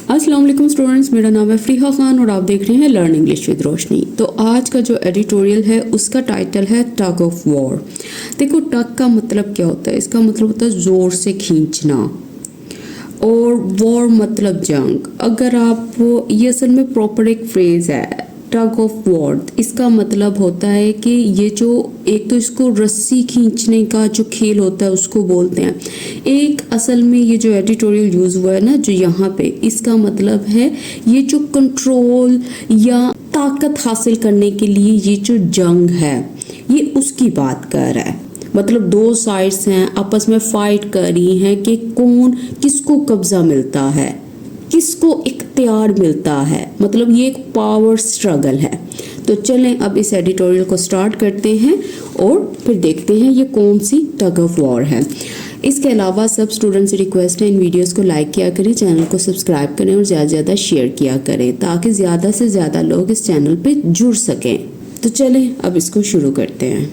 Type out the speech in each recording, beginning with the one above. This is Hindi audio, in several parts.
अस्सलाम वालेकुम स्टूडेंट्स, मेरा नाम है फरीहा खान और आप देख रहे हैं लर्न इंग्लिश विद रोशनी। तो आज का जो एडिटोरियल है उसका टाइटल है टग ऑफ वॉर। देखो, टग का मतलब क्या होता है? इसका मतलब होता है ज़ोर से खींचना, और वॉर मतलब जंग। अगर आप ये असल में प्रॉपर एक फ्रेज़ है टग ऑफ वॉर, इसका मतलब होता है कि ये जो एक तो इसको रस्सी खींचने का जो खेल होता है उसको बोलते हैं। एक असल में ये जो एडिटोरियल यूज़ हुआ है ना जो यहाँ पे, इसका मतलब है ये जो कंट्रोल या ताकत हासिल करने के लिए ये जो जंग है ये उसकी बात कर रहा है। मतलब दो साइड्स हैं आपस में फाइट कर रही हैं कि कौन किसको कब्जा मिलता है, किसको इख्तियार मिलता है। मतलब ये एक पावर स्ट्रगल है। तो चलें अब इस एडिटोरियल को स्टार्ट करते हैं और फिर देखते हैं ये कौन सी टग ऑफ वॉर है। इसके अलावा सब स्टूडेंट्स से रिक्वेस्ट है इन वीडियोस को लाइक किया करें, चैनल को सब्सक्राइब करें और ज़्यादा से ज़्यादा शेयर किया करें ताकि ज़्यादा से ज़्यादा लोग इस चैनल पे जुड़ सकें। तो चलें अब इसको शुरू करते हैं।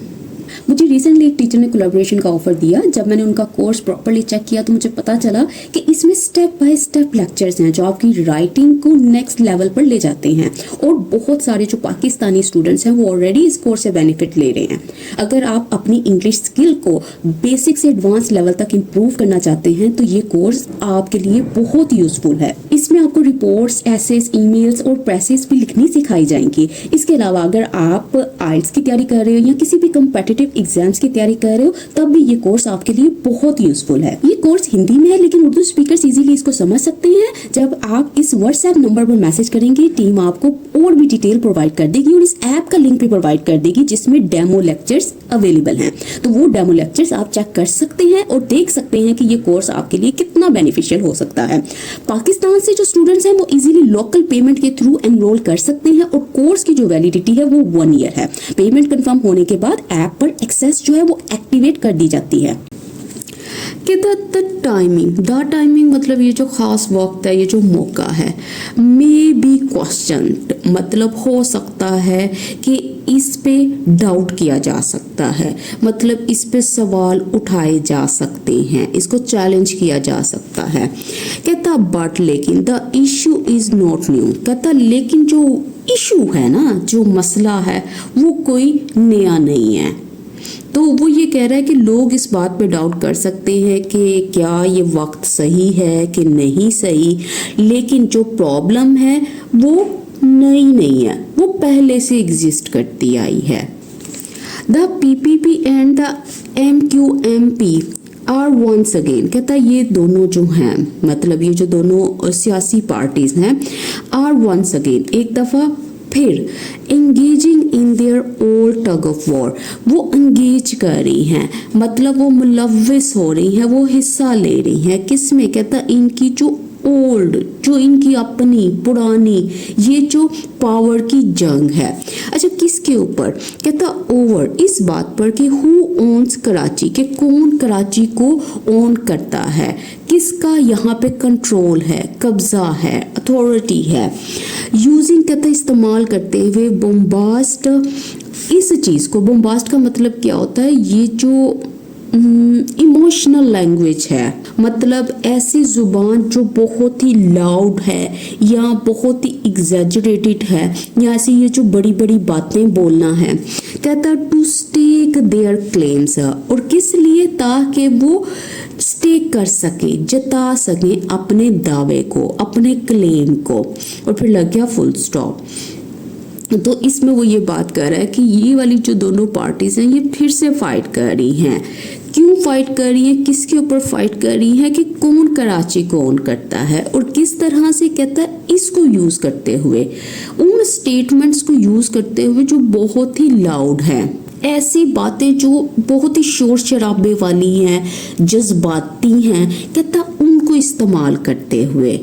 मुझे रिसेंटली एक टीचर ने कोलैबोरेशन का ऑफर दिया। जब मैंने उनका कोर्स प्रॉपर्ली चेक किया तो मुझे पता चला कि इसमें स्टेप बाय स्टेप लेक्चर्स हैं जो आपकी राइटिंग को नेक्स्ट लेवल पर ले जाते हैं, और बहुत सारे जो पाकिस्तानी स्टूडेंट्स हैं वो ऑलरेडी इस कोर्स से बेनिफिट ले रहे हैं। अगर आप अपनी इंग्लिश स्किल को बेसिक से एडवांस लेवल तक इम्प्रूव करना चाहते हैं तो ये कोर्स आपके लिए बहुत यूजफुल है। इसमें आपको रिपोर्ट्स, एसेस, ईमेल्स और प्रेसेस भी लिखनी सिखाई जाएंगी। इसके अलावा अगर आप आइल्स की तैयारी कर रहे हो या किसी भी कम्पिटिटिव एग्जाम्स की तैयारी कर रहे हो तब भी ये कोर्स आपके लिए बहुत यूजफुल है। ये कोर्स हिंदी में है लेकिन उर्दू स्पीकर्स इजीली इसको समझ सकते हैं। जब आप इस व्हाट्सएप नंबर पर मैसेज करेंगे टीम आपको और भी डिटेल प्रोवाइड कर देगी और इस ऐप का लिंक भी प्रोवाइड कर देगी जिसमें डेमो लेक्चर्स अवेलेबल हैं। तो वो डेमो लेक्चर्स आप चेक कर सकते हैं और देख सकते हैं कि ये कोर्स आपके लिए कितना बेनिफिशियल हो सकता है। पाकिस्तान से जो स्टूडेंट्स हैं वो इजीली लोकल पेमेंट के थ्रू एनरोल कर सकते हैं और कोर्स की जो वैलिडिटी है वो 1 ईयर है। पेमेंट कंफर्म होने के बाद ऐप पर एक्सेस जो है वो एक्टिवेट कर दी जाती है। द टाइमिंग मतलब ये जो खास वक्त है, ये जो मौका है, मे बी क्वेश्चन्ड मतलब हो सकता है कि इस पे डाउट किया जा सकता है, मतलब इस पे सवाल उठाए जा सकते हैं, इसको चैलेंज किया जा सकता है। कहता बट लेकिन the issue is not new. कहता लेकिन जो इशू है ना, जो मसला है वो कोई नया नहीं है। तो वो ये कह रहा है कि लोग इस बात पे डाउट कर सकते हैं कि क्या ये वक्त सही है कि नहीं सही, लेकिन जो प्रॉब्लम है वो नई नहीं है, वो पहले से एग्जिस्ट करती आई है। The PPP and the MQMP are once again. कहता है ये दोनों जो हैं, मतलब ये जो दोनों सियासी पार्टीज हैं, आर वंस अगेन एक दफ़ा फिर engaging in their old tug of war. वो एंगेज कर रही हैं, मतलब वो मुलव्विस हो रही हैं, वो हिस्सा ले रही हैं। किसमें? कहता इनकी जो ओल्ड, जो इनकी अपनी पुरानी ये जो पावर की जंग है। अच्छा, किसके ऊपर? कहता ओवर, इस बात पर कि हु ओन्स कराची, के कौन कराची को ओन करता है, किसका यहाँ पे कंट्रोल है, कब्जा है, अथॉरिटी है। यूजिंग कहता इस्तेमाल करते हुए बोम्बास्ट, इस चीज़ को, बोम्बास्ट का मतलब क्या होता है? ये जो इमोशनल लैंग्वेज है, मतलब ऐसी जुबान जो बहुत ही लाउड है या बहुत ही एग्जैजरेटेड है, या ऐसी ये जो बड़ी बड़ी बातें बोलना है। कहता टू स्टेक देयर क्लेम्स, और किस लिए? ताकि वो स्टेक कर सके, जता सके अपने दावे को, अपने क्लेम को। और फिर लग गया फुल स्टॉप। तो इसमें वो ये बात कर रहा है कि ये वाली जो दोनों पार्टीज हैं ये फिर से फाइट कर रही हैं। क्यों फाइट कर रही है, किसके ऊपर फाइट कर रही है? कि कौन कराची को ओन करता है और किस तरह से। कहता है इसको यूज करते हुए, उन स्टेटमेंट्स को यूज करते हुए जो बहुत ही लाउड हैं, ऐसी बातें जो बहुत ही शोर शराबे वाली हैं, जज्बाती हैं। कहता उनको इस्तेमाल करते हुए,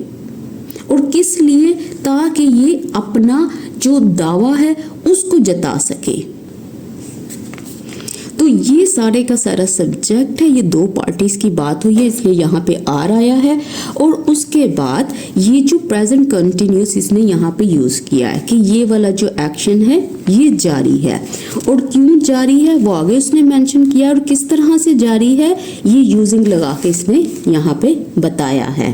और किस लिए? ताकि ये अपना जो दावा है उसको जता सके। तो ये सारे का सारा सब्जेक्ट है, ये दो पार्टीज की बात हुई है इसलिए यहाँ पे आर आया है, और उसके बाद ये जो प्रेजेंट कंटिन्यूस इसने यहाँ पे यूज किया है कि ये वाला जो एक्शन है ये जारी है, और क्यों जारी है वो आगे उसने मेंशन किया, और किस तरह से जारी है ये यूजिंग लगा के इसने यहाँ पे बताया है।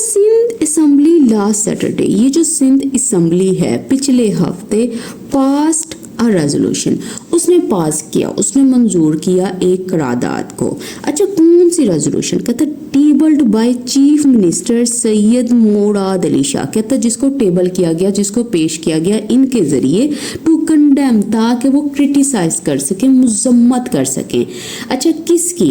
सिंध असेंबली लास्ट सैटरडे, ये जो सिंध असेंबली है पिछले हफ्ते पास्ट अ रेजोल्यूशन, उसने पास किया, उसने मंजूर किया एक करारदाद को। अच्छा, कौन सी रेजोल्यूशन? कहता tabled by chief minister Syed Murad Ali Shah, कहता जिसको टेबल किया गया, जिसको पेश किया गया इनके जरिए टू कंडेम, ताकि वो क्रिटिसाइज कर सकें, मुजम्मत कर सकें। अच्छा, किसकी?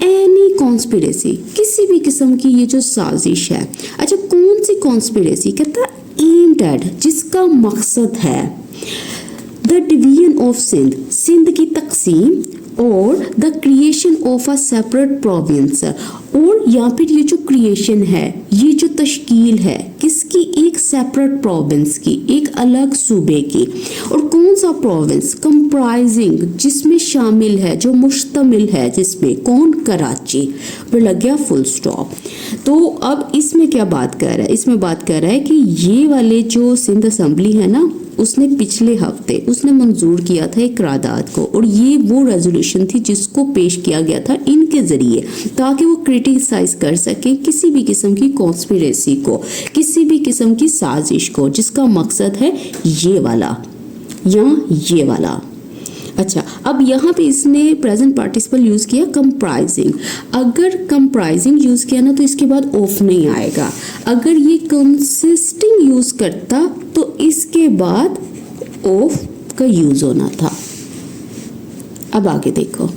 एनी कॉन्स्पिरेसी, किसी भी किस्म की ये जो साजिश है। अच्छा, कौन सी कॉन्स्पिरेसी? कहता एम्ड एट, जिसका मकसद है the division of Sindh, Sindh की तकसीम और the creation of a separate province, और या फिर ये जो क्रिएशन है, ये जो तश्कील है किसकी? एक सेपरेट प्रोविंस की, एक अलग सूबे की। और कौन सा प्रोविंस? कंप्राइजिंग, जिसमें शामिल है, जो मुश्तमिल है, जिसमें कौन? कराची। फिर लग गया फुल स्टॉप। तो अब इसमें क्या बात कर रहा है? इसमें बात कर रहा है कि ये वाले जो सिंध असेंबली है ना, उसने पिछले हफ्ते उसने मंजूर किया था एक करारदाद को, और ये वो रेजोल्यूशन थी जिसको पेश किया गया था इनके जरिए, ताकि वो क्रिटिसाइज कर सके किसी भी किस्म की कॉन्स्पिरेसी को, किसी भी किस्म की साजिश को, जिसका मकसद है ये वाला या ये वाला। अच्छा, अब यहाँ पे इसने प्रेजेंट पार्टिसिपल यूज किया कंप्राइजिंग। अगर कंप्राइजिंग यूज किया ना तो इसके बाद ऑफ नहीं आएगा। अगर ये कंसिस्टिंग यूज करता तो इसके बाद ऑफ का यूज होना था। अब आगे देखो,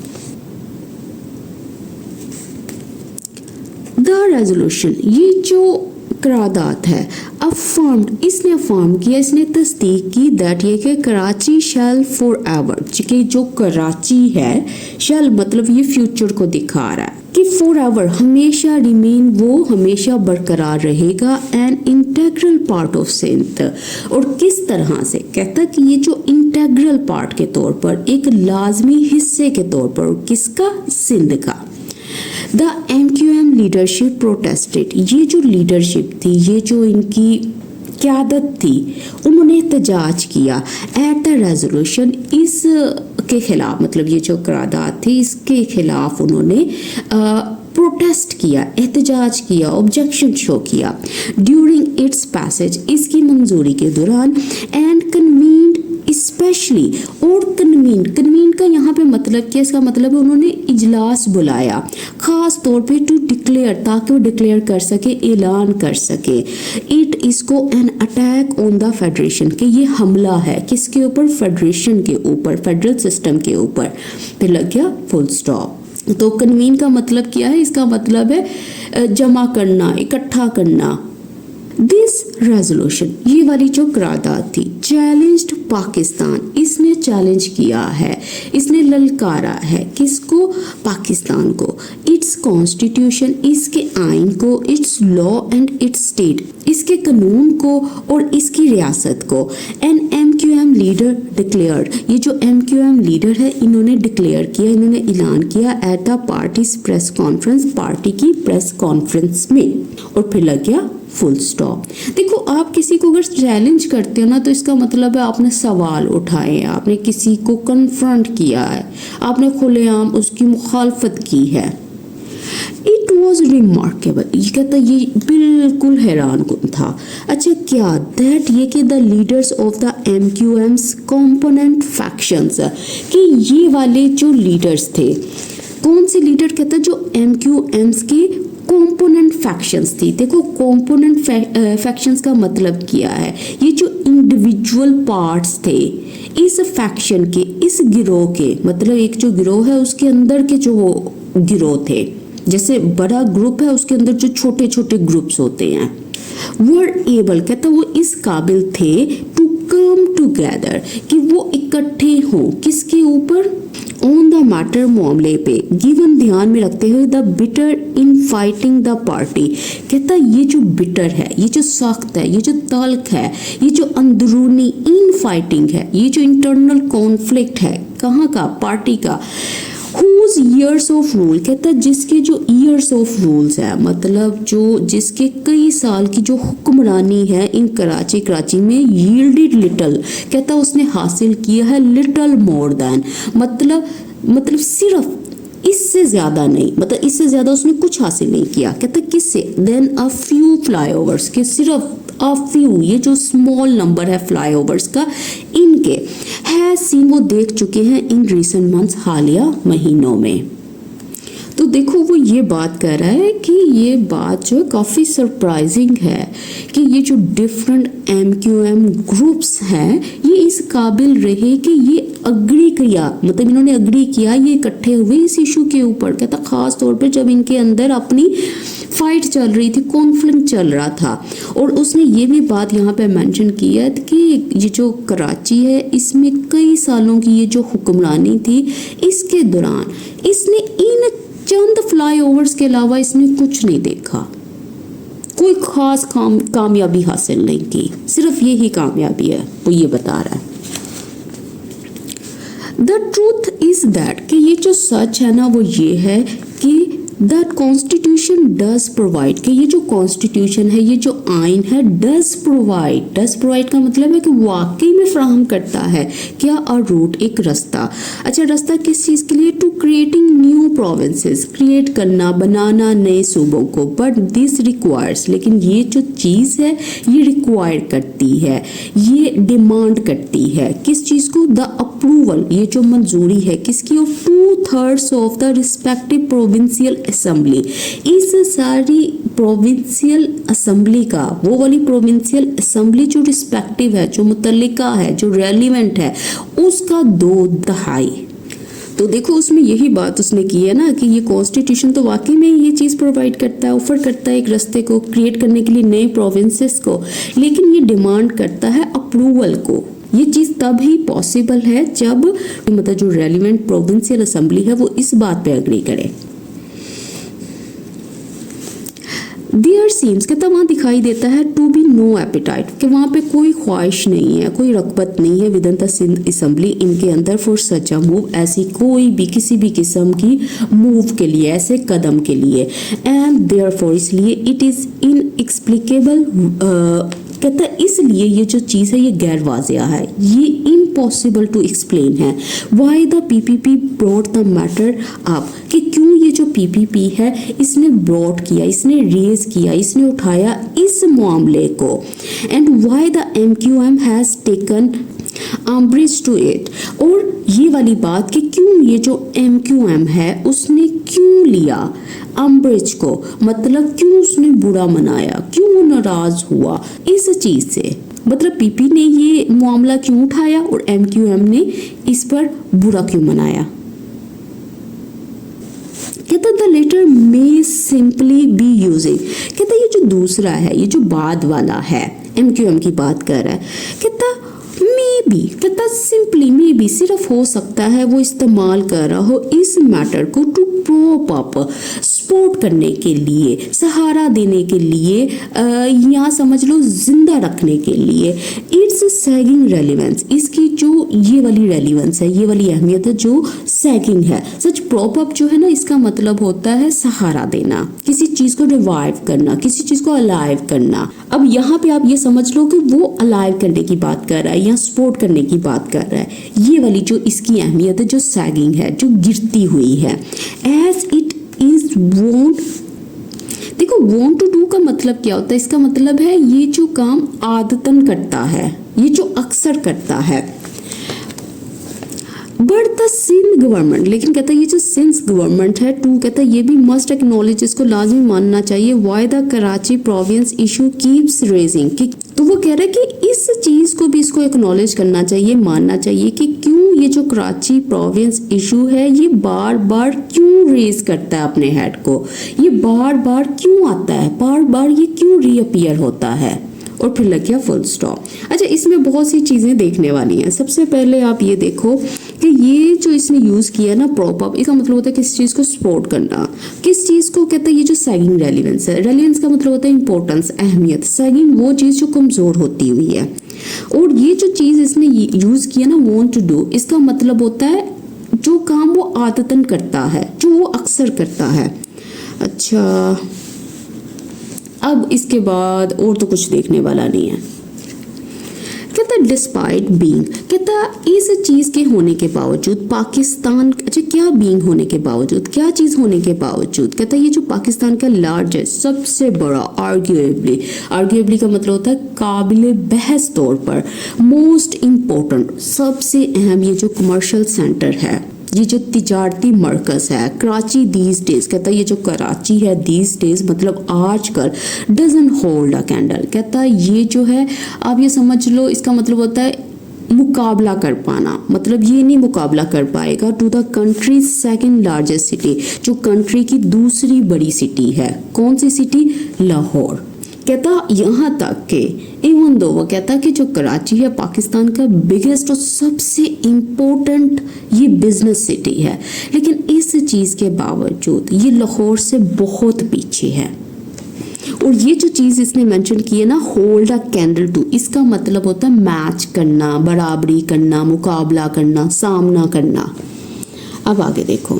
द रेजोल्यूशन, ये जो करारदाद है, अफर्म्ड, इसने अफर्म किया, इसने तस्दीक की दैट ये कि कराची शैल फॉर एवर, कि जो कराची है, शैल मतलब ये फ्यूचर को दिखा रहा है कि फॉर एवर हमेशा, रिमेन वो हमेशा बरकरार रहेगा, an integral part of Sindh. और किस तरह से? कहता कि ये जो इंटेग्रल पार्ट के तौर पर, एक लाजमी हिस्से के तौर पर, किसका? सिंध का। द MQM लीडरशिप प्रोटेस्टेड, ये जो लीडरशिप थी, ये जो इनकी क़यादत थी, उन्होंने एहतजाज किया एट द रेजोल्यूशन, इस के खिलाफ, मतलब ये जो करारदाद थी इसके खिलाफ उन्होंने प्रोटेस्ट किया, एहतजाज किया, ऑब्जेक्शन शो किया ड्यूरिंग इट्स पैसेज, इसकी मंजूरी के दौरान, एंड कन्वीन्ड स्पेशली, और कन्वीन का यहाँ पे मतलब क्या? इसका मतलब है उन्होंने इजलास बुलाया खास तौर पे टू डिक्लेयर, ताकि वो डिक्लेयर कर सके, ऐलान कर सके, इट, इसको an attack on the federation, कि ये हमला है किसके ऊपर? फेडरेशन के ऊपर, फेडरल सिस्टम के ऊपर। फिर लग गया फुल स्टॉप। तो कन्वीन का मतलब क्या है? इसका मतलब है जमा करना, इकट्ठा करना। दिस रेजोल्यूशन, ये वाली जो करारदाद थी, चैलेंज्ड पाकिस्तान, इसने चैलेंज किया है, इसने ललकारा है किसको? पाकिस्तान को, इट्स कॉन्स्टिट्यूशन, इसके आइन को, it's law and it's state, इसके कानून को और इसकी रियासत को। एन MQM लीडर डिक्लेयर्ड, ये जो MQM लीडर है इन्होंने डिक्लेयर किया, इन्होंने ऐलान किया at the parties press conference, party की प्रेस कॉन्फ्रेंस में। और फिर लग गया फुल स्टॉप। देखो, आप किसी को अगर चैलेंज करते हो ना तो इसका मतलब है आपने सवाल उठाए हैं, आपने किसी को कन्फ्रंट किया है, आपने खुलेआम उसकी मुखालफत की है। इट वॉज रिमार्केबल, ये कहता ये बिल्कुल हैरान कुन था। अच्छा, क्या? दैट ये कि the leaders of the MQMs component factions, कि ये वाले जो लीडर्स थे, कौन से लीडर? कहता जो MQMs के कॉम्पोनेंट फैक्शंस थी। देखो, कॉम्पोनेंट फैक्शंस का मतलब क्या है? ये जो इंडिविजुअल पार्ट्स थे इस फैक्शन के, इस गिरोह के, मतलब एक जो गिरोह है उसके अंदर के जो गिरोह थे, जैसे बड़ा ग्रुप है उसके अंदर जो छोटे छोटे ग्रुप्स होते हैं, वर एबल, कहता वो इस काबिल थे टू कम टुगेदर, कि वो इकट्ठे हों, किसके ऊपर? ऑन द मैटर, मामले पे, गिवन, ध्यान में रखते हुए, the bitter in fighting the party, कहता ये जो बिटर है, ये जो सख्त है, ये जो तल्ख है, ये जो अंदरूनी इन फाइटिंग है, ये जो इंटरनल कॉन्फ्लिक्ट है, कहाँ का? पार्टी का। whose years of rule, कहता जिसके जो years of rules है, मतलब जो जिसके कई साल की जो हुक्मरानी है इन कराची में, yielded little, कहता उसने हासिल किया है little more than, मतलब सिर्फ इससे ज़्यादा नहीं, मतलब इससे ज़्यादा उसने कुछ हासिल नहीं किया। कहता किससे? देन अ फ्यू फ्लाईओवर्स, के सिर्फ अ फ्यू, ये जो स्मॉल नंबर है फ्लाईओवर्स का, इनके है सीन वो देख चुके हैं इन रिसेंट मंथ्स, हालिया महीनों में। तो देखो वो ये बात कर रहा है कि ये बात जो है काफ़ी सरप्राइजिंग है कि ये जो डिफरेंट MQM ग्रुप्स हैं ये इस काबिल रहे कि ये अग्री किया, मतलब इन्होंने अग्री किया, ये इकट्ठे हुए इस इशू के ऊपर। कहता खास तौर पे जब इनके अंदर अपनी फाइट चल रही थी, कॉन्फ्लिक्ट चल रहा था। और उसने ये भी बात यहाँ पे मेंशन की है कि ये जो कराची है इसमें कई सालों की ये जो हुक्मरानी थी, इसके दौरान इसने इन चंद फ्लाईओवर्स के अलावा इसने कुछ नहीं देखा, कोई खास कामयाबी हासिल नहीं की, सिर्फ यही कामयाबी है वो ये बता रहा है। द ट्रूथ इज दैट कि ये जो सच है ना वो ये है कि दैट कॉन्स्टिट्यूशन डज प्रोवाइड, कि ये जो कॉन्स्टिट्यूशन है, ये जो आइन है, डज प्रोवाइड का मतलब है कि वाकई में फ्राहम करता है क्या? अ रूट, एक रास्ता। अच्छा, रास्ता किस चीज़ के लिए? To creating new provinces, create करना, बनाना नए सूबों को। बट दिस रिक्वायर्स, लेकिन ये जो चीज़ है ये रिक्वायर करती है, ये डिमांड करती है किस चीज़ को? द अप्रूवल, ये जो मंजूरी है किसकी? Of 2/3 of the respective provincial assembly. इस सारी प्रोविंशियल असेंबली का, वो वाली प्रोविंशियल असेंबली जो रिस्पेक्टिव है, जो मुतल्लिका है, जो रेलिवेंट है, उसका 2/3। तो देखो उसमें यही बात उसने की है ना कि ये कॉन्स्टिट्यूशन तो वाकई में ये चीज़ प्रोवाइड करता है, ऑफर करता है एक रास्ते को क्रिएट करने के लिए नए प्रोविंसेस को, लेकिन ये डिमांड करता है अप्रूवल को। ये चीज़ तब ही पॉसिबल है जब मतलब जो रेलिवेंट प्रोविंशियल असेंबली है वो इस बात पे एग्री करे। देयर सीम्स, कहता वहाँ दिखाई देता है टू बी नो एपिटाइट, कि वहाँ पे कोई ख्वाहिश नहीं है, कोई रगबत नहीं है विद इन द असेंबली, इनके अंदर फॉर सच अ मूव, ऐसी कोई भी किसी भी किस्म की मूव के लिए, ऐसे कदम के लिए। एंड देयरफॉर, इसलिए इट इज़ इनएक्सप्लिकेबल, कहता है इसलिए ये जो चीज़ है ये गैर वाज़िया है, ये इम्पॉसिबल टू एक्सप्लेन है। Why the PPP brought the matter up, कि क्यों ये जो PPP है इसने ब्रॉट किया, इसने रेज किया, इसने उठाया इस मामले को। And why the MQM has taken umbrage to it, और ये वाली बात कि क्यों ये जो MQM है उसने क्यों लिया अम्ब्रेज को, मतलब क्यों उसने बुरा मनाया, क्यों नाराज हुआ इस चीज से, मतलब PP ने ये मामला क्यों उठाया और MQM ने इस पर बुरा क्यों मनाया। कहता the letter may simply be using, कहता ये जो दूसरा है, ये जो बाद वाला है, MQM की बात कर रहा है, कहता मे बी, कहता सिंपली मे बी, सिर्फ हो सकता है वो इस्तेमाल कर रहा हो इस मैटर को टू प्रोप अप, सपोर्ट करने के लिए, सहारा देने के लिए, या समझ लो जिंदा रखने के लिए। इट्स सैगिंग रेलिवेंस, इसकी जो ये वाली रेलिवेंस है, ये वाली अहमियत है जो सैगिंग है। सच प्रॉप अप जो है ना इसका मतलब होता है सहारा देना, किसी चीज को रिवाइव करना, किसी चीज को अलाइव करना। अब यहाँ पे आप ये समझ लो कि वो अलाइव करने की बात कर रहा है या सपोर्ट करने की बात कर रहा है। ये वाली जो इसकी अहमियत है जो सैगिंग है, जो गिरती हुई है। एज इट इज वॉन्ट, देखो वॉन्ट टू डू का मतलब क्या होता है? इसका मतलब है ये जो काम आदतन करता है, ये जो अक्सर करता है। बट द सिंध गवर्नमेंट, लेकिन कहता है ये जो सिंध गवर्नमेंट है टू, कहता है ये भी मस्ट एक्नॉलेज, इसको लाजमी मानना चाहिए। Why the Karachi province issue keeps raising, तो वो कह रहा है कि इस चीज को भी इसको एक्नॉलेज करना चाहिए, मानना चाहिए कि क्यों ये जो कराची प्रोविंस इशू है ये बार बार क्यों रेज करता है अपने हेड को, ये बार बार क्यों आता है, बार बार ये क्यों रीअपियर होता है। और फिर लग गया फुल स्टॉप। अच्छा, इसमें बहुत सी चीज़ें देखने वाली हैं। सबसे पहले आप ये देखो कि ये जो इसने यूज़ किया ना प्रॉप अप, इसका मतलब होता है किस चीज़ को सपोर्ट करना, किस चीज़ को कहता है ये जो सैगिंग रेलिवेंस है। रेलिवेंस का मतलब होता है इंपॉर्टेंस, अहमियत। सैगिंग वो चीज़ जो कमज़ोर होती हुई है। और ये जो चीज़ इसने यूज़ किया ना वांट टू डू, इसका मतलब होता है जो काम वो आदतन करता है, जो वो अक्सर करता है। अच्छा, अब इसके बाद और तो कुछ देखने वाला नहीं है। कहता डिस्पाइट बीइंग, कहता इस चीज के होने के बावजूद पाकिस्तान, अच्छा क्या बीइंग होने के बावजूद, क्या चीज होने के बावजूद, कहता ये जो पाकिस्तान का लार्जेस्ट सबसे बड़ा आर्ग्यूएबली का मतलब होता है काबिले बहस तौर पर, मोस्ट इम्पोर्टेंट सबसे अहम ये जो कमर्शियल सेंटर है, ये जो तिजारती मरकज है कराची दीज डेज, कहता है ये जो कराची है दीज डेज मतलब आजकल डजन होल्ड अ कैंडल, कहता है ये जो है आप ये समझ लो इसका मतलब होता है मुकाबला कर पाना, मतलब ये नहीं मुकाबला कर पाएगा to the country second largest city, जो कंट्री की दूसरी बड़ी सिटी है। कौन सी सिटी? लाहौर। कहता यहाँ तक कि इवन दो वो कहता कि जो कराची है पाकिस्तान का बिगेस्ट और सबसे इम्पोर्टेंट ये बिजनेस सिटी है, लेकिन इस चीज़ के बावजूद ये लाहौर से बहुत पीछे है। और ये जो चीज़ इसने मेंशन की है ना, होल्ड अ कैंडल टू, इसका मतलब होता है मैच करना, बराबरी करना, मुकाबला करना, सामना करना। अब आगे देखो,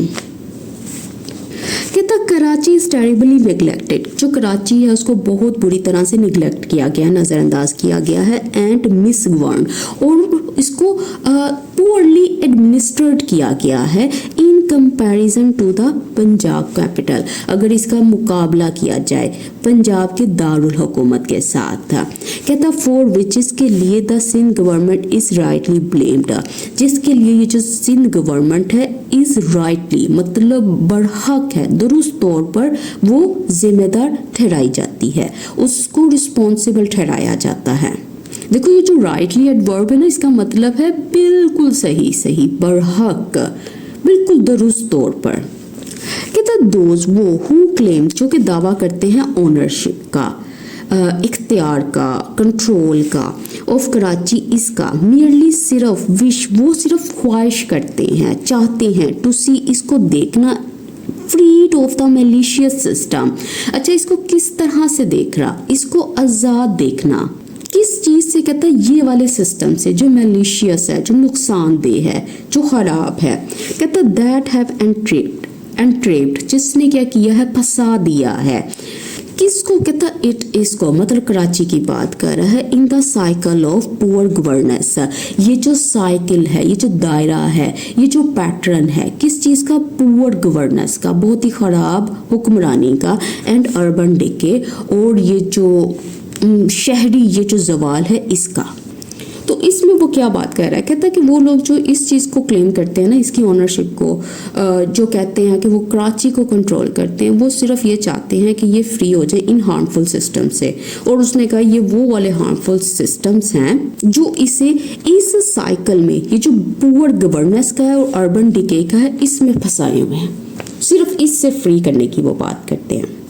कहता कराची इज टेरिबली नेग्लेक्टेड, जो कराची है उसको बहुत बुरी तरह से निगलेक्ट किया गया, नज़रअंदाज किया गया है, एंड मिसगवर्न, और इसको पुअरली एडमिनिस्ट्रेट किया गया है in comparison to the Punjab capital, अगर इसका मुकाबला किया जाए पंजाब के दारुल हुकूमत के साथ। कहता फॉर विच, इसके लिए the Sindh government is rightly blamed, जिसके लिए ये जो सिंध गवर्नमेंट है इज राइटली मतलब बरहक है, दुरुस्त तौर पर वो जिम्मेदार ठहराई जाती है, उसको रिस्पॉन्सिबल ठहराया जाता है। देखो ये जो राइटली एडवर्ब है ना, इसका मतलब है बिल्कुल सही, बरहक, बिल्कुल दुरुस्त तौर पर। कहता दोज वो हु क्लेम, जो कि दावा करते हैं ओनरशिप का, इख्तियार का, कंट्रोल का, ऑफ कराची, इसका मियरली सिर्फ विश, वो सिर्फ ख्वाहिश करते हैं, चाहते हैं, टू सी, इसको देखना, freed of the malicious system. अच्छा इसको किस तरह से देख रहा, इसको आज़ाद देखना, किस चीज़ से? कहता है ये वाले सिस्टम से जो मैलिशियस है, जो नुकसानदेह है, जो ख़राब है। कहता दैट हैव एंट्रेप्ड, जिसने क्या किया है, फंसा दिया है, किसको? कहता इट, इसको मतलब कराची की बात कर रहा है, in the cycle of poor governance, ये जो साइकिल है, ये जो दायरा है, ये जो पैटर्न है, किस चीज़ का? पुअर गवर्नेंस का, बहुत ही ख़राब हुक्मरानी का, एंड अर्बन डिके, और ये जो शहरी ये जो जवाल है इसका। तो इसमें वो क्या बात कर रहा है? कहता है कि वो लोग जो इस चीज़ को क्लेम करते हैं ना, इसकी ओनरशिप को, जो कहते हैं कि वो कराची को कंट्रोल करते हैं, वो सिर्फ ये चाहते हैं कि ये फ्री हो जाए इन हार्मफुल सिस्टम से। और उसने कहा ये वो वाले हार्मफुल सिस्टम्स हैं जो इसे इस साइकिल में, ये जो पुअर गवर्नेंस का है और अर्बन डिके का है, इसमें फंसाए हुए हैं, सिर्फ इससे फ्री करने की वो बात करते हैं।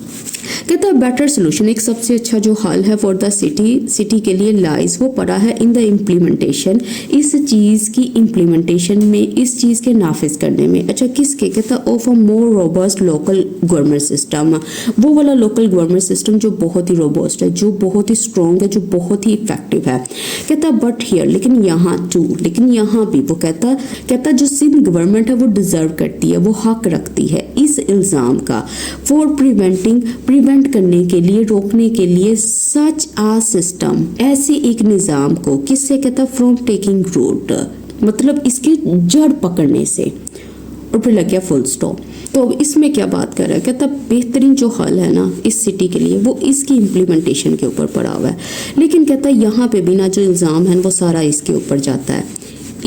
कहता है बेटर सोल्यूशन, एक सबसे अच्छा जो हल है फॉर द सिटी के लिए लाइज, वो पड़ा है इन द इम्प्लीमेंटेशन, इस चीज़ की इम्प्लीमेंटेशन में, इस चीज़ के नाफिज करने में। अच्छा किसके? कहता of a more robust local government system, वो वाला लोकल गवर्नमेंट सिस्टम जो बहुत ही रोबस्ट है, जो बहुत ही स्ट्रॉन्ग है, जो बहुत ही इफेक्टिव है। कहता बट हियर, लेकिन यहाँ भी वो कहता जो सिंध गवर्नमेंट है वो डिजर्व करती है, वो हक रखती है इस इल्ज़ाम का, फॉर प्रिवेंट करने के लिए, रोकने के लिए, सच आ सिस्टम, ऐसे एक निज़ाम को, किससे? कहता फ्रॉम टेकिंग रूट, मतलब इसके जड़ पकड़ने से, और फिर लग गया फुल स्टॉप। तो अब इसमें क्या बात कर रहा है? कहता बेहतरीन जो हल है ना इस सिटी के लिए वो इसकी इम्प्लीमेंटेशन के ऊपर पड़ा हुआ है, लेकिन कहता है यहाँ पे भी ना जो इल्ज़ाम है वो सारा इसके ऊपर जाता है,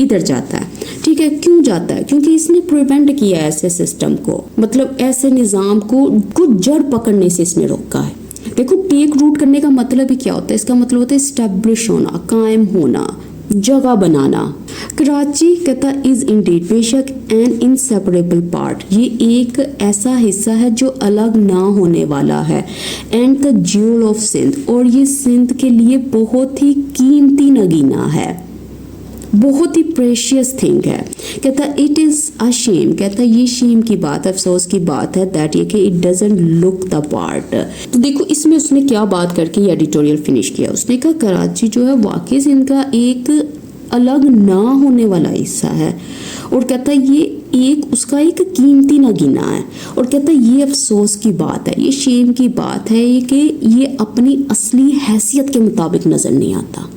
इधर जाता है। ठीक है, क्यों जाता है? क्योंकि इसने प्रिवेंट किया है ऐसे सिस्टम को, मतलब ऐसे निज़ाम को जड़ पकड़ने से इसने रोका है। देखो टेक रूट करने का मतलब ही क्या होता है? इसका मतलब होता है स्टैब्लिश होना, कायम होना, जगह बनाना। कराची कहता इज इंडीड, बेशक एन इनसेपरेबल पार्ट, ये एक ऐसा हिस्सा है जो अलग ना होने वाला है, and the jewel of Sindh, और ये सिंध के लिए बहुत ही कीमती नगीना है, बहुत ही प्रेशियस थिंग है। कहता इट इज़ अ शेम, कहता ये शेम की बात, अफसोस की बात है, दैट ये कि it doesn't look the part. तो देखो इसमें उसने क्या बात करके ये एडिटोरियल फिनिश किया, उसने कहा कराची जो है वाकई से इनका एक अलग ना होने वाला हिस्सा है, और कहता ये एक उसका एक कीमती नगीना है, और कहता ये अफसोस की बात है, ये शेम की बात है कि ये अपनी असली हैसियत के मुताबिक नज़र नहीं आता।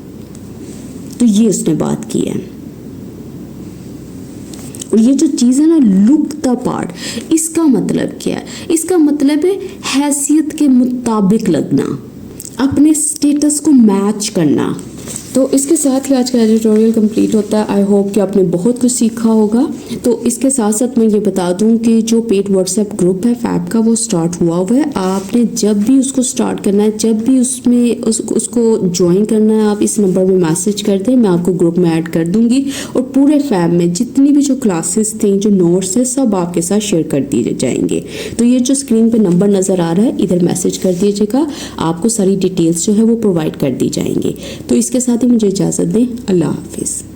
तो ये उसने बात की है। और ये जो चीज़ है ना, लुक द पार्ट, इसका मतलब क्या है? इसका मतलब है हैसियत के मुताबिक लगना, अपने स्टेटस को मैच करना। तो इसके साथ ही आज का एडिटोरियल कंप्लीट होता है। आई होप कि आपने बहुत कुछ सीखा होगा। तो इसके साथ साथ मैं ये बता दूं कि जो पेड व्हाट्सएप ग्रुप है फैब का, वो स्टार्ट हुआ है। आपने जब भी उसको स्टार्ट करना है, जब भी उसमें उसको ज्वाइन करना है, आप इस नंबर में मैसेज कर दें, मैं आपको ग्रुप में ऐड कर दूंगी। और पूरे फैब में जितनी भी जो क्लासेस थी, जो नोट्स थे, सब आपके साथ शेयर कर दिए जाएंगे। तो ये जो स्क्रीन पे नंबर नज़र आ रहा है, इधर मैसेज कर दीजिएगा, आपको सारी डिटेल्स जो है वो प्रोवाइड कर दी जाएंगी। तो इसके साथ ही मुझे इजाज़त दें। अल्लाह हाफिज़।